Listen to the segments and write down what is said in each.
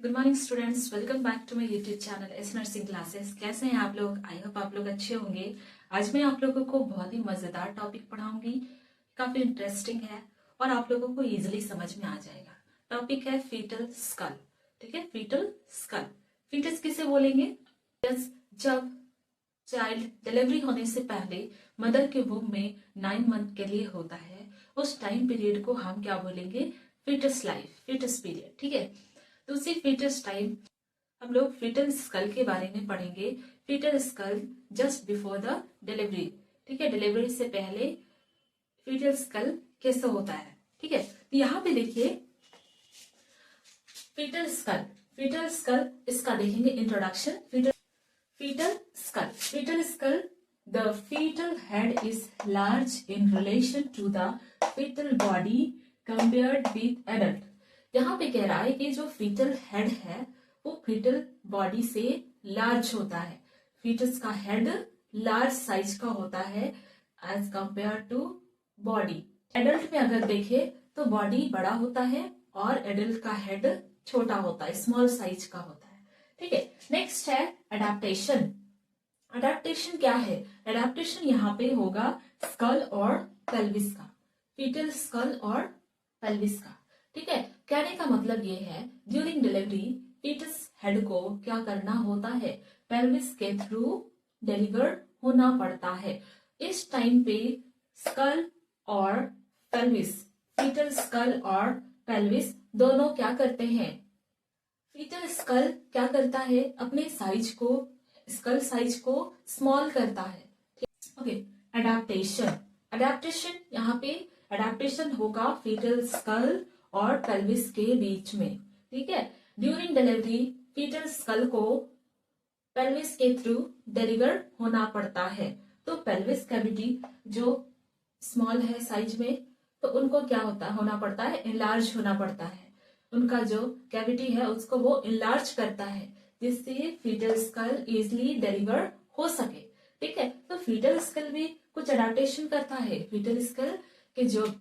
Good morning students, welcome back to my YouTube channel S nursing classes. कैसे हैं आप लोग? आई होप आप लोग अच्छे होंगे। आज मैं आप लोगों को बहुत ही मजेदार टॉपिक पढ़ाऊंगी, काफी इंटरेस्टिंग है और आप लोगों को इजीली समझ में आ जाएगा। टॉपिक है फीटल स्कल। ठीक है, फीटल स्कल। फीटस किसे बोलेंगे? जब चाइल्ड डिलीवरी होने से पहले मदर के वूम में 9 मंथ के लिए होता है, उस टाइम पीरियड को हम क्या बोलेंगे? Foetus life, foetus period. ठीक है, तो उसी फीटस टाइम हम लोग फीटल स्कल के बारे में पढ़ेंगे। Foetal skull just before the delivery. ठीक है, डिलीवरी से पहले फीटल स्कल कैसे होता है। ठीक है, तो यहाँ पे देखिए फीटल स्कल। फीटल स्कल इसका देखेंगे introduction. Foetal skull, the foetal head is large in relation to the foetal body compared with adult. यहाँ पे कह रहा है कि जो फीटल हेड है वो फीटल बॉडी से लार्ज होता है। फीटस का हेड लार्ज साइज का होता है as compare to body. Adult में अगर देखे तो बॉडी बड़ा होता है और एडल्ट का हेड छोटा होता है, स्मॉल साइज का होता है। ठीक है, नेक्स्ट है अडेप्टेशन। अडेप्टेशन क्या है? अडेप्टेशन यहाँ पे होगा स्कल और पेल्विस का, फीटल स्कल और पेल्विस का। ठीक है, कहने का मतलब ये है ड्यूरिंग डिलीवरी फीटस हेड को क्या करना होता है? पेल्विस के थ्रू डिलीवर होना पड़ता है। इस टाइम पे स्कल और पेल्विस, फीटल स्कल और पेल्विस दोनों क्या करते हैं? फीटल स्कल क्या करता है? अपने साइज को, स्कल साइज को स्मॉल करता है। Okay, adaptation. अडेप्टेशन यहाँ पे अडेप्टेशन होगा फीटल स्कल और पेल्विस के बीच में। ठीक है, ड्यूरिंग डिलीवरी फीटल स्कल को पेल्विस के थ्रू डिलीवर होना पड़ता है। तो पेल्विस कैविटी जो स्मॉल है साइज में, तो उनको क्या होना पड़ता है? इनलार्ज होना पड़ता है। उनका जो कैविटी है उसको वो इनलार्ज करता है जिससे फीटल स्कल इजिली डिलीवर हो सके। ठीक है, तो फीटल स्कल भी कुछ अडेप्टेशन करता है। फीटल स्कल के जो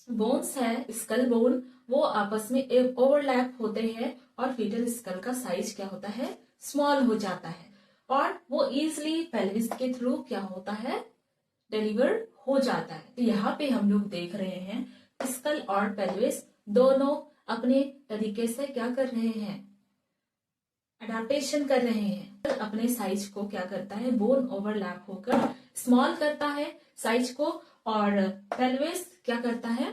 बोन्स है, स्कल बोन, वो आपस में ओवरलैप होते हैं और फीटल स्कल का साइज क्या होता है? स्मॉल हो जाता है और वो इजिली पेल्विस के थ्रू क्या होता है? डिलीवर हो जाता है। तो यहाँ पे हम लोग देख रहे हैं स्कल और पेल्विस दोनों अपने तरीके से क्या कर रहे हैं? अडेप्टेशन कर रहे हैं। अपने साइज को क्या करता है? बोन ओवरलैप होकर स्मॉल करता है साइज को, और पेल्विस क्या करता है?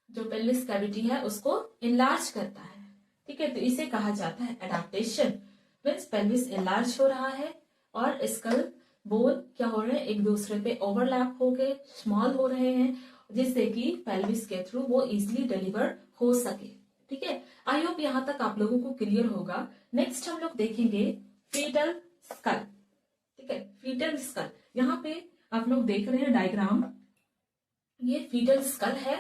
जो पेल्विस कैविटी है उसको इनलार्ज करता है। ठीक है, तो इसे कहा जाता है अडेप्टेशन। मीन्स पेल्विस इनलार्ज हो रहा है और स्कल बोन क्या हो रहे हैं? एक दूसरे पे ओवरलैप हो गए, स्मॉल हो रहे हैं, जिससे कि पेल्विस के थ्रू वो इजिली डिलीवर हो सके। ठीक है, आई होप यहाँ तक आप लोगों को क्लियर होगा। नेक्स्ट हम लोग देखेंगे फीटल स्कल। ठीक है, फीटल स्कल यहाँ पे आप लोग देख रहे हैं डायग्राम, ये फीटल स्कल है।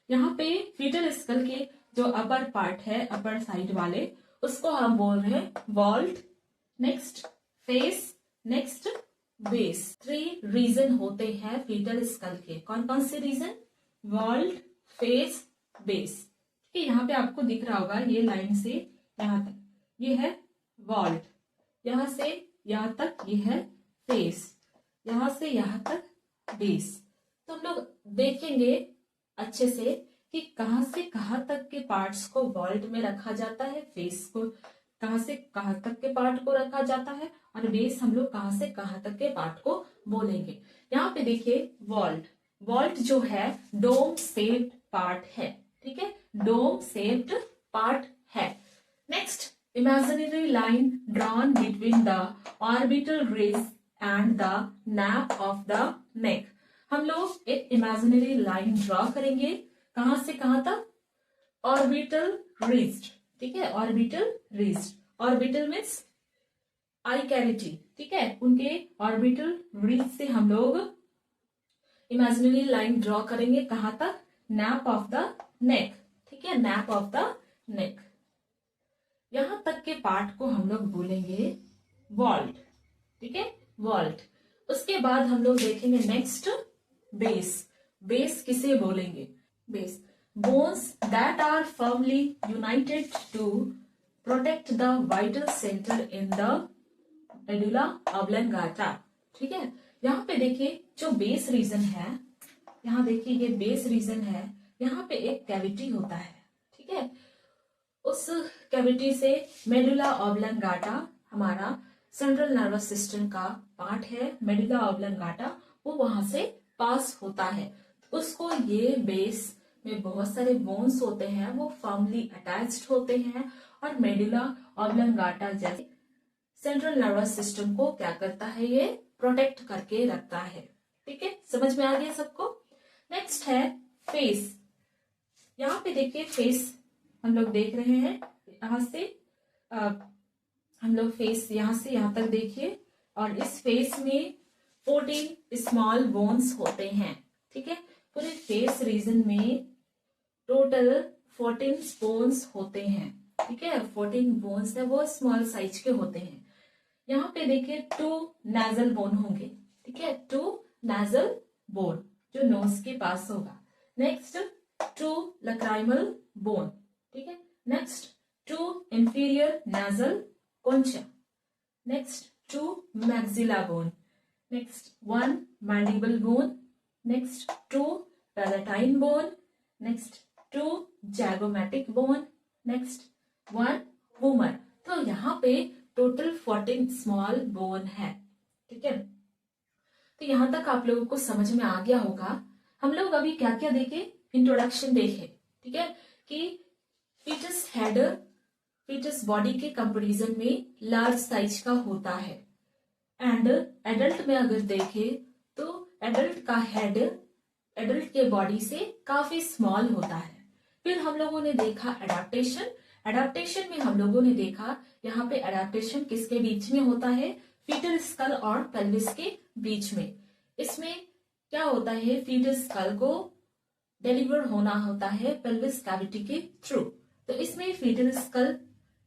यहाँ पे फीटल स्कल के जो अपर पार्ट है, अपर साइड वाले, उसको हम बोल रहे हैं vault, next face, next base. 3 region होते हैं फीटल स्कल के। कौन कौन से रीजन? Vault, face, base. ठीक है, यहाँ पे आपको दिख रहा होगा ये लाइन से यहाँ तक ये है वॉल्ट, यहां से यहां तक ये है फेस, यहां से यहां तक बेस। तो हम लोग देखेंगे अच्छे से कि कहां से कहां तक के पार्ट्स को वॉल्ट में रखा जाता है, फेस को कहां से कहां तक के पार्ट को रखा जाता है, और बेस हम लोग कहां से कहां तक के पार्ट को बोलेंगे। यहाँ पे देखिए वॉल्ट, वॉल्ट जो है डोम शेप्ड पार्ट है। ठीक है, डोम शेप्ड पार्ट है। Next, imaginary line drawn between the orbital ridge and the nap of the neck. हम लोग एक इमेजिनरी लाइन ड्रॉ करेंगे, कहां से कहां तक? Orbital rigid. ठीक है, orbital rigid, orbital means I cavity. ठीक है, उनके ऑर्बिटल रिज से हम लोग इमेजिनरी लाइन ड्रॉ करेंगे, कहां तक? Nap of the neck. ठीक है, नैप ऑफ द नेक, यहां तक के पार्ट को हम लोग बोलेंगे वॉल्ट। ठीक है, वॉल्ट। उसके बाद हम लोग देखेंगे नेक्स्ट बेस। बेस किसे बोलेंगे? Base bones that are firmly united to protect the vital center in the medulla oblongata। ठीक है, यहाँ पे देखिए जो बेस रीजन है, यहाँ देखिए ये बेस रीजन है, यहाँ पे एक कैविटी होता है। ठीक है, उस कैविटी से मेडुला ऑब्लंगाटा, हमारा सेंट्रल नर्वस सिस्टम का पार्ट है मेडुला ऑब्लंगाटा, वो वहां से पास होता है। उसको ये बेस में बहुत सारे बोन्स होते हैं, वो फर्मली अटैच्ड होते हैं और मेडुला ऑब्लंगाटा जैसे सेंट्रल नर्वस सिस्टम को क्या करता है, ये प्रोटेक्ट करके रखता है। ठीक है, समझ में आ गया सबको। नेक्स्ट है फेस। यहाँ पे देखिए फेस हम लोग देख रहे हैं, यहां से हम लोग फेस यहां से यहां तक देखिए, और इस फेस में 14 स्मॉल बोन्स होते हैं। ठीक है, पूरे फेस रीजन में टोटल 14 बोन्स होते हैं। ठीक है, 14 बोन्स है वो स्मॉल साइज के होते हैं। यहाँ पे देखिए 2 नेजल बोन होंगे। ठीक है, 2 नेजल बोन जो नोज के पास होगा। Next 2 lacrimal bone. ठीक है, next 2 inferior nasal concha, next 2 maxilla bone, next 1 mandible bone, next 2 palatine bone, next 2 zygomatic bone, next 1 humor। तो यहाँ पे टोटल 14 स्मॉल बोन है। ठीक है, तो यहां तक आप लोगों को समझ में आ गया होगा। हम लोग अभी क्या क्या देखे, इंट्रोडक्शन देखे। ठीक है, कि फीटस हेड फीटस बॉडी के कंपैरिजन में लार्ज साइज का होता है, एंड एडल्ट में अगर देखें तो एडल्ट का हेड एडल्ट के बॉडी से काफी स्मॉल होता है। फिर हम लोगों ने देखा एडाप्टेशन। एडाप्टेशन में हम लोगों ने देखा यहाँ पे एडाप्टेशन किसके बीच में होता है, फीटल स्कल और पेल्विस के बीच में। इसमें क्या होता है, फीटल स्कल को डिलीवर होना होता है पेल्विस कैविटी के थ्रू। तो इसमें फीटल स्कल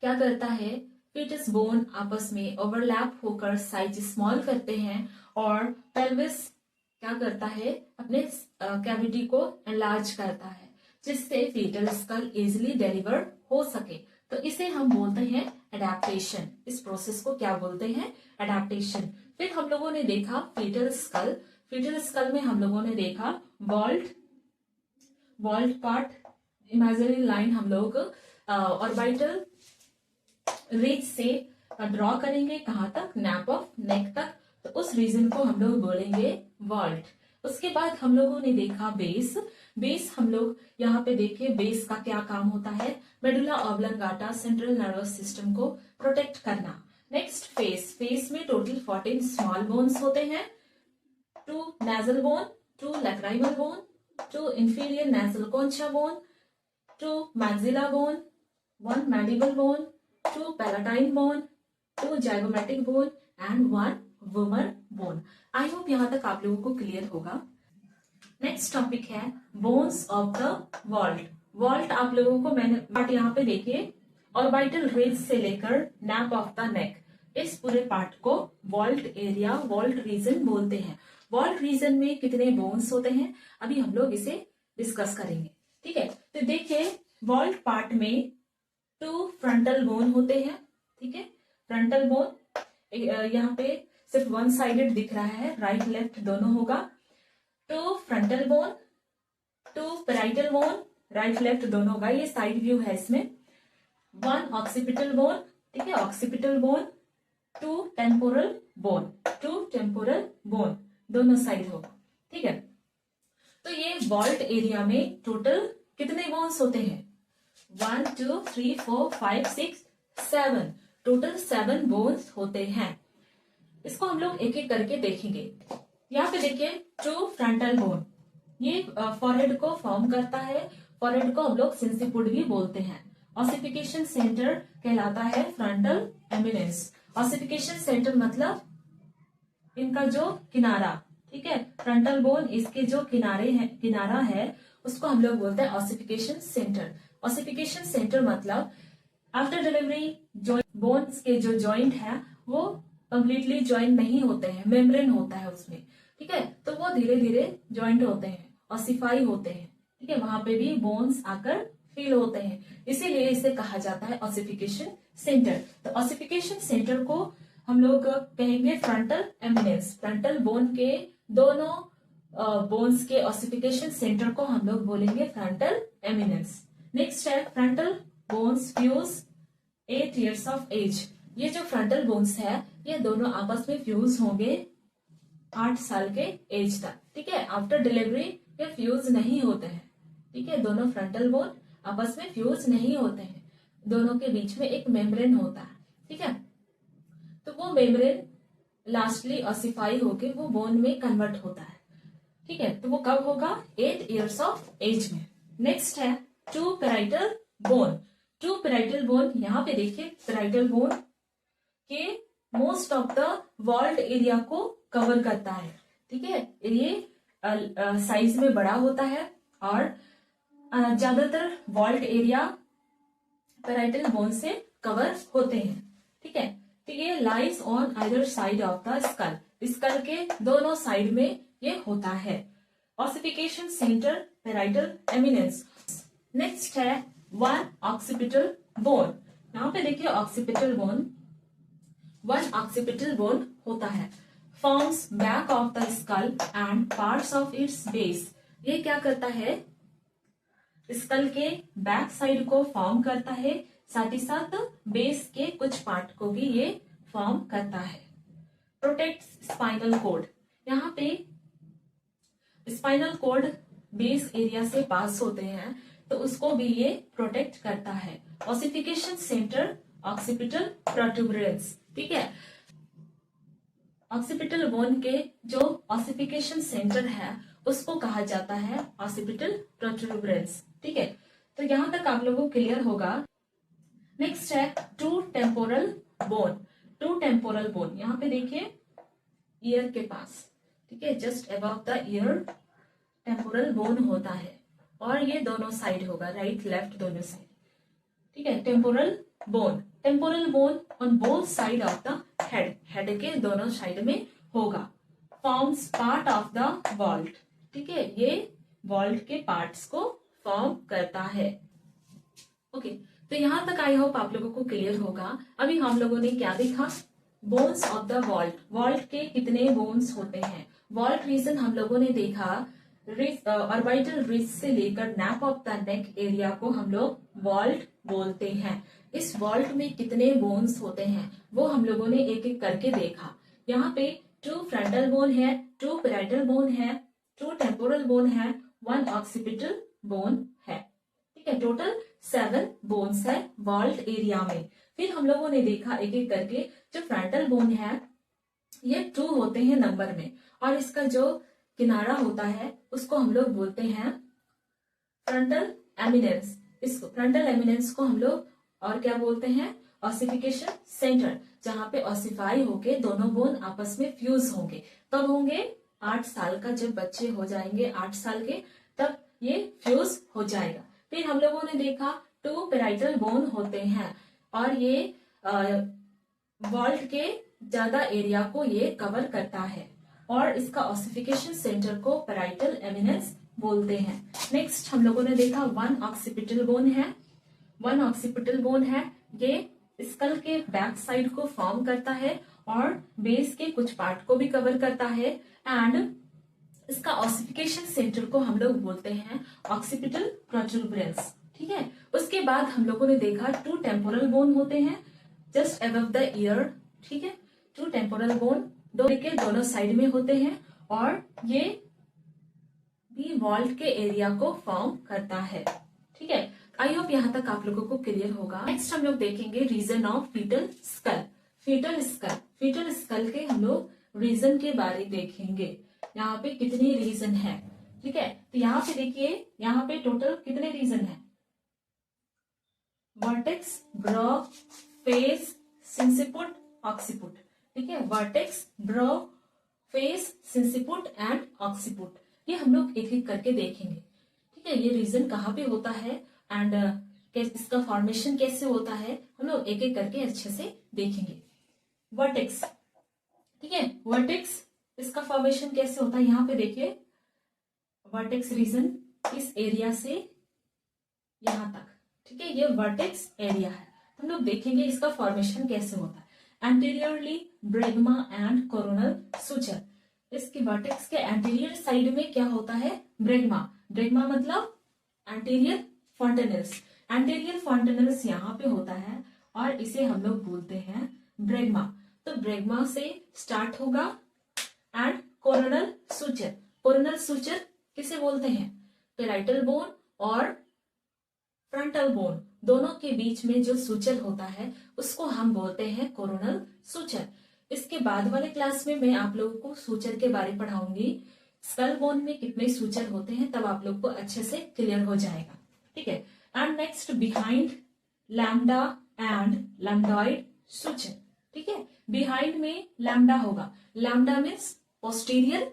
क्या करता है, फीटस बोन आपस में ओवरलैप होकर साइज स्मॉल करते हैं, और पेल्विस क्या करता है, अपने कैविटी को एनलार्ज करता है, जिससे फीटल स्कल इजिली डिलीवर हो सके। तो इसे हम बोलते हैं एडेप्टेशन। इस प्रोसेस को क्या बोलते हैं, एडेप्टेशन। फिर हम लोगों ने देखा फीटल स्कल। फीटल स्कल में हम लोगों ने देखा वॉल्ट पार्ट, इमेजिनरी लाइन हम लोग ऑर्बिटल रिज से ड्रॉ करेंगे, कहां तक, नैप ऑफ नेक तक। तो उस रीजन को हम लोग बोलेंगे वॉल्ट। उसके बाद हम लोगों ने देखा बेस। बेस हम लोग यहाँ पे देखिए, बेस का क्या काम होता है, medulla oblongata central nervous system को प्रोटेक्ट करना। Next face. फेस में टोटल 14 स्मॉल बोन्स होते हैं, 2 nasal bone, 2 lacrimal bone, 2 inferior nasal कॉन्चा bone, 2 maxilla bone, 1 mandible bone, 2 palatine bone, 2 zygomatic bone and 1 vomer bone। I hope यहां तक आप लोगों को क्लियर होगा। नेक्स्ट टॉपिक है bones of the vault. Vault आप लोगों को मैंने पार्ट यहाँ पे देखिए, ऑर्बिटल रिज से लेकर नैप ऑफ द नेक, इस पूरे पार्ट को वॉल्ट एरिया, वॉल्ट रीजन बोलते हैं। वॉल्ट रीजन में कितने बोन्स होते हैं, अभी हम लोग इसे डिस्कस करेंगे। ठीक है, तो देखिए वॉल्ट पार्ट में 2 फ्रंटल बोन होते हैं। ठीक है, फ्रंटल बोन यहाँ पे सिर्फ 1 साइडेड दिख रहा है, राइट लेफ्ट दोनों होगा। 2 frontal bone, 2 parietal bone, right left दोनों होगा, ये साइड व्यू है इसमें। 1 ऑक्सीपिटल बोन। ठीक है, occipital bone, 2 temporal bone, 2 temporal bone दोनों साइड होगा। ठीक है, तो ये वॉल्ट एरिया में टोटल कितने बोन्स होते हैं, 1 2 3 4 5 6 7, टोटल 7 बोन्स होते हैं। इसको हम लोग एक एक करके देखेंगे। यहाँ पे देखिए 2 फ्रंटल बोन, ये फॉरहेड को फॉर्म करता है। फॉरहेड को हम लोग सिंसिपुड भी बोलते हैं। ऑसिफिकेशन सेंटर कहलाता है फ्रंटल एमिनेंस। ऑसिफिकेशन सेंटर मतलब इनका जो किनारा, ठीक है, फ्रंटल बोन इसके जो किनारा है उसको हम लोग बोलते हैं ऑसिफिकेशन सेंटर। ऑसिफिकेशन सेंटर मतलब आफ्टर डिलीवरी बोन्स के जो जॉइंट है वो कंप्लीटली ज्वाइन नहीं होते हैं, मेम्ब्रेन होता है उसमें। ठीक है, तो वो धीरे धीरे ज्वाइंट होते हैं, ऑसिफाई होते हैं। ठीक है, वहां पे भी बोन्स आकर फील होते हैं, इसीलिए इसे कहा जाता है ऑसिफिकेशन सेंटर। तो ऑसिफिकेशन सेंटर को हम लोग कहेंगे फ्रंटल एमिनेंस। फ्रंटल बोन के दोनों बोन्स के ऑसिफिकेशन सेंटर को हम लोग बोलेंगे फ्रंटल एमिनेंस। नेक्स्ट है frontal bones fuse 8 years of age. ये जो फ्रंटल बोन्स है ये दोनों आपस में फ्यूज होंगे 8 साल के एज तक। ठीक है, आफ्टर डिलीवरी ये फ्यूज नहीं होते हैं। ठीक है, दोनों फ्रंटल बोन आपस में फ्यूज नहीं होते हैं, दोनों के बीच में एक मेम्ब्रेन होता है। ठीक है, तो वो मेम्ब्रेन लास्टली ऑसिफाई होके वो बोन में कन्वर्ट होता है। ठीक है, तो वो कब होगा? 8 years ऑफ एज में। नेक्स्ट है two parietal bone. Two parietal bone, यहाँ पे देखिए पेराइटल बोन के most of the vault area को कवर करता है। ठीक है, ये साइज में बड़ा होता है और ज्यादातर वॉल्ड एरिया पेराइटल बोन से कवर होते हैं। ठीक है, तो ये lies on either side of the skull. Skull के दोनों साइड में ये होता है। Ossification centre parietal eminence. Next है वन ऑक्सीपिटल बोन। यहाँ पे देखिए occipital bone, one occipital bone होता है, forms back of the skull and parts of its base. ये क्या करता है? स्कल के बैक साइड को फॉर्म करता है, साथ ही साथ बेस के कुछ पार्ट को भी ये फॉर्म करता है। Protect spinal cord. यहाँ पे स्पाइनल कोड बेस एरिया से पास होते हैं तो उसको भी ये प्रोटेक्ट करता है। Ossification centre occipital protuberance. ठीक है, ऑक्सीपिटल बोन के जो ऑसिफिकेशन सेंटर है उसको कहा जाता है ऑसिपिटल प्रोट्यूबरेंस। ठीक है, तो यहां तक आप लोगों को क्लियर होगा। नेक्स्ट है two temporal bone. Two temporal bone, यहाँ पे देखिए ईयर के पास, ठीक है, just above the ear temporal bone होता है और ये दोनों साइड होगा, राइट लेफ्ट दोनों साइड। ठीक है, temporal bone, temporal bone on both side of the head, head के दोनों साइड में होगा। Forms part of the vault. ठीक है, ये वॉल्ट के पार्ट्स को फॉर्म करता है। ओके, तो यहां तक आई होप आप लोगों को क्लियर होगा। अभी हम लोगों ने क्या देखा? Bones of the vault. Vault के कितने बोन्स होते हैं? वॉल्ट रीजन हम लोगों ने देखा, ऑर्बिटल रिज से लेकर nap of the neck area को हम लोग वॉल्ट बोलते हैं। इस वॉल्ट में कितने बोन्स होते हैं वो हम लोगों ने एक एक करके देखा। यहाँ पे टू फ्रंटल बोन है, टू पेराइटल बोन है, टू टेम्पोरल बोन है, वन ऑक्सीपिटल बोन है। ठीक है, टोटल 7 बोन्स है वॉल्ट एरिया में। फिर हम लोगों ने देखा एक एक करके, जो फ्रंटल बोन है ये 2 होते हैं नंबर में और इसका जो किनारा होता है उसको हम लोग बोलते हैं फ्रंटल एमिनेंस। इसको फ्रंटल एमिनेंस को हम लोग और क्या बोलते हैं? ऑसिफिकेशन सेंटर, जहां पे ऑसिफाई होके दोनों बोन आपस में फ्यूज होंगे। कब होंगे? 8 साल का जब बच्चे हो जाएंगे 8 साल के, तब ये फ्यूज हो जाएगा। फिर हम लोगों ने देखा 2 पेराइटल बोन होते हैं और ये वॉल्ट के ज्यादा एरिया को ये कवर करता है और इसका ऑसिफिकेशन सेंटर को पेराइटल एमिनेंस बोलते हैं। नेक्स्ट हम लोगों ने देखा वन ऑक्सीपिटल बोन है। वन ऑक्सीपिटल बोन है, ये स्कल के बैक साइड को फॉर्म करता है और बेस के कुछ पार्ट को भी कवर करता है एंड इसका ऑसिफिकेशन सेंटर को हम लोग बोलते हैं ऑक्सीपिटल प्रोट्यूबरेंस। ठीक है, उसके बाद हम लोगों ने देखा 2 टेम्पोरल बोन होते हैं जस्ट अबव द ईयर। ठीक है, 2 टेम्पोरल बोन दोनों साइड में होते हैं और ये भी वॉल्ट के एरिया को फॉर्म करता है। ठीक है, आई होप यहाँ तक आप लोगों को क्लियर होगा। नेक्स्ट हम लोग देखेंगे region of foetal skull. Foetal skull, foetal skull के हम लोग रीजन के बारे देखेंगे। यहाँ पे कितने रीजन है? ठीक है, तो यहाँ पे देखिए यहाँ पे टोटल कितने रीजन है? Vertex, brow, face, sinciput, occiput. ठीक है, vertex, brow, face, sinciput and occiput, ये हम लोग एक एक करके देखेंगे। ठीक है, ये रीजन कहाँ पे होता है एंड इसका फॉर्मेशन कैसे होता है हम लोग एक एक करके अच्छे से देखेंगे। वर्टेक्स, ठीक है, वर्टेक्स इसका फॉर्मेशन कैसे होता है? यहाँ पे देखिए वर्टेक्स रीजन इस एरिया से यहां तक, ठीक है, ये वर्टेक्स एरिया है। हम लोग देखेंगे इसका फॉर्मेशन कैसे होता है। Anteriorly bregma and coronal suture. इसके वर्टेक्स के एंटीरियर साइड में क्या होता है, ब्रेगमा। ब्रेगमा मतलब एंटीरियर फॉन्टेनल्स। एंटीरियर फॉन्टेनल्स यहाँ पे होता है और इसे हम लोग बोलते हैं ब्रेगमा। तो ब्रेगमा से स्टार्ट होगा and coronal suture. Coronal suture किसे बोलते हैं, पेराइटल बोन और फ्रंटल बोन दोनों के बीच में जो सुचर होता है उसको हम बोलते हैं कोरोनल सुचर। इसके बाद वाले क्लास में मैं आप लोगों को सुचर के बारे पढ़ाऊंगी। स्कल बोन में कितने सुचर होते हैं तब आप लोग को अच्छे से क्लियर हो जाएगा, ठीक है। And next behind lambda and lambdoid suture, ठीक है। बिहाइंड में लैम्डा होगा। Lambda means posterior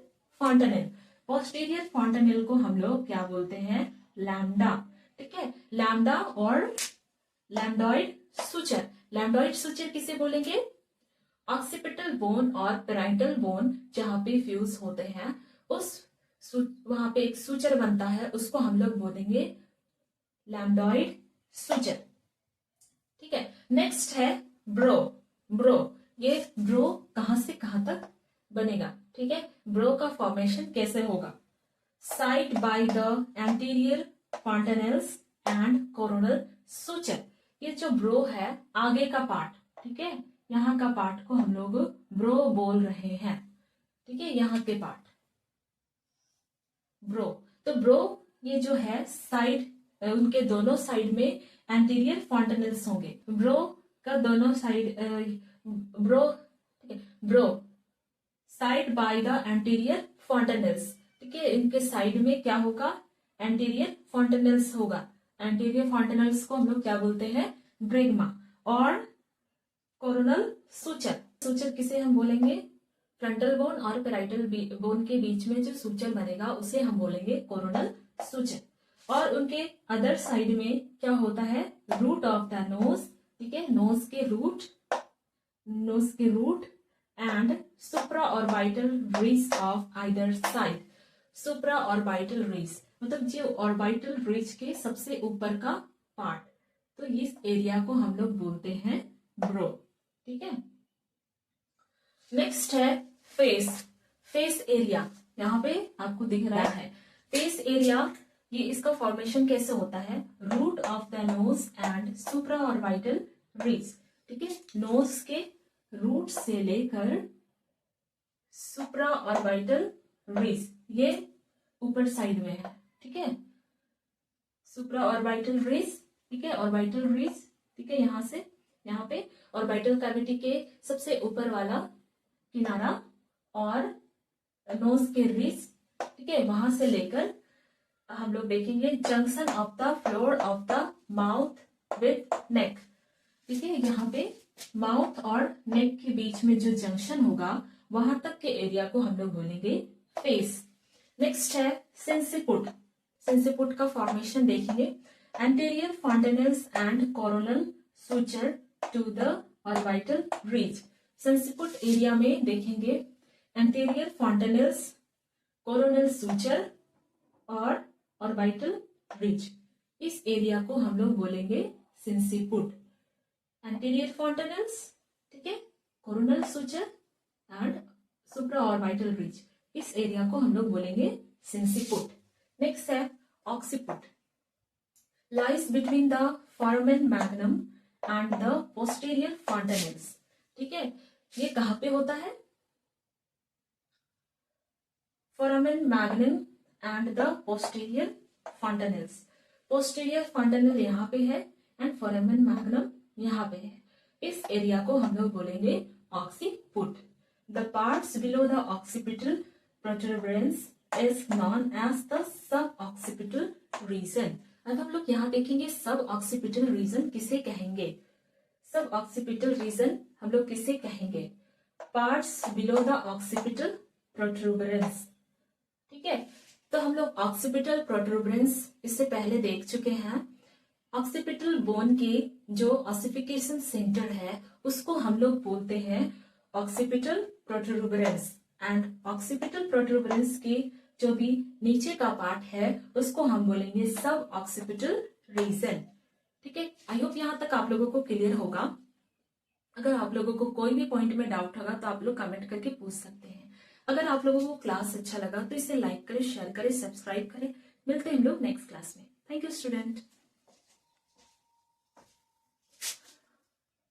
fontanelle. Posterior fontanelle को हम लोग क्या बोलते हैं, लैम्डा, ठीक है। लैम्डा और लैम्डॉइड सुचर। लैम्डॉइड सुचर किसे बोलेंगे, ऑक्सीपिटल बोन और पेराइटल बोन जहां पे फ्यूज होते हैं उस वहां पे एक सुचर बनता है, उसको हम लोग बोलेंगे लैम्डॉइड सुचर, ठीक है। नेक्स्ट है ब्रो। ब्रो, ये ब्रो कहां से कहां तक बनेगा, ठीक है। ब्रो का फॉर्मेशन कैसे होगा, side by the anterior fontanelles and coronal suture. ये जो ब्रो है आगे का पार्ट, ठीक है, यहाँ का पार्ट को हम लोग ब्रो बोल रहे हैं, ठीक है, यहाँ के पार्ट ब्रो। तो ब्रो ये जो है साइड, उनके दोनों साइड में एंटीरियर फॉन्टेनल्स होंगे। ब्रो का दोनों साइड ब्रो, ठीक है, bro side by the anterior fontanelles, ठीक है। इनके साइड में क्या होगा, एंटीरियर फॉन्टेनल्स होगा। एंटीरियर फॉन्टेनल्स को हम लोग क्या बोलते हैं, ब्रेगमा। और कोरोनल सुचर। सुचर किसे हम बोलेंगे, फ्रंटल बोन और पेराइटल बोन के बीच में जो सुचर बनेगा उसे हम बोलेंगे कोरोनल सुचर। और उनके अदर साइड में क्या होता है, रूट ऑफ द नोज, ठीक है, नोज के root and supra orbital ridge of either side. Supra orbital ridge मतलब जो ऑर्बिटल रिज के सबसे ऊपर का पार्ट, तो इस एरिया को हम लोग बोलते हैं ब्रो, ठीक है। नेक्स्ट है फेस। फेस एरिया यहाँ पे आपको दिख रहा है। फेस एरिया, ये इसका फॉर्मेशन कैसे होता है, root of the nose and supra orbital ridge, ठीक है। नोज के रूट से लेकर सुप्रा ऑर्बिटल रिज ये ऊपर साइड में है, ठीक है, सुप्रा ऑर्बिटल रिज, ठीक है, ऑर्बिटल रिज, ठीक है, यहां से यहाँ पे ऑर्बिटल कैविटी के सबसे ऊपर वाला किनारा और नोज के रिज, ठीक है, वहां से लेकर हम लोग देखेंगे junction of the floor of the mouth with neck, ठीक है। यहाँ पे माउथ और नेक के बीच में जो जंक्शन होगा वहां तक के एरिया को हम लोग बोलेंगे फेस। नेक्स्ट है सेंसिपुट। सेंसिपुट का फॉर्मेशन देखेंगे, anterior fontanelles and coronal suture to the orbital ridge. Sinciput area में देखेंगे एंटीरियर फॉन्टेनल्स, कोरोनल सुचर और ऑर्बिटल रिज। इस एरिया को हम लोग बोलेंगे सेंसिपुट। एंटीरियर फॉन्टेनल्स, ठीक है, coronal suture and supra orbital ridge, इस एरिया को हम लोग बोलेंगे सेंसिपुट। नेक्स्ट है occiput. Lies between the foramen magnum and the posterior fontanelles, ठीक है। ये कहां पे होता है, foramen magnum and the posterior fontanelles. Posterior fontanelle यहाँ पे है एंड फोरामेन मैग्नम यहाँ पे है। इस एरिया को हम लोग बोलेंगे occiput. The parts below the occipital protuberance is known as the sub occipital region. अब हम लोग यहाँ देखेंगे सब ऑक्सीपिटल रीजन किसे कहेंगे। सब ऑक्सीपिटल रीजन हम लोग किसे कहेंगे, parts below the occipital protuberance, ठीक है। तो हम लोग ऑक्सीपिटल प्रोट्यूबरेंस इससे पहले देख चुके हैं। ऑक्सीपिटल बोन के जो ऑसिफिकेशन सेंटर है उसको हम लोग बोलते हैं occipital protuberance and occipital protuberance की जो भी नीचे का पार्ट है उसको हम बोलेंगे सब ऑक्सीपिटल रीजन। ठीक है, आई होप यहाँ तक आप लोगों को क्लियर होगा। अगर आप लोगों को कोई भी पॉइंट में डाउट होगा तो आप लोग कमेंट करके पूछ सकते हैं। अगर आप लोगों को क्लास अच्छा लगा तो इसे लाइक करें, शेयर करें, सब्सक्राइब करें। मिलते हैं हम लोग नेक्स्ट क्लास में। Thank you student.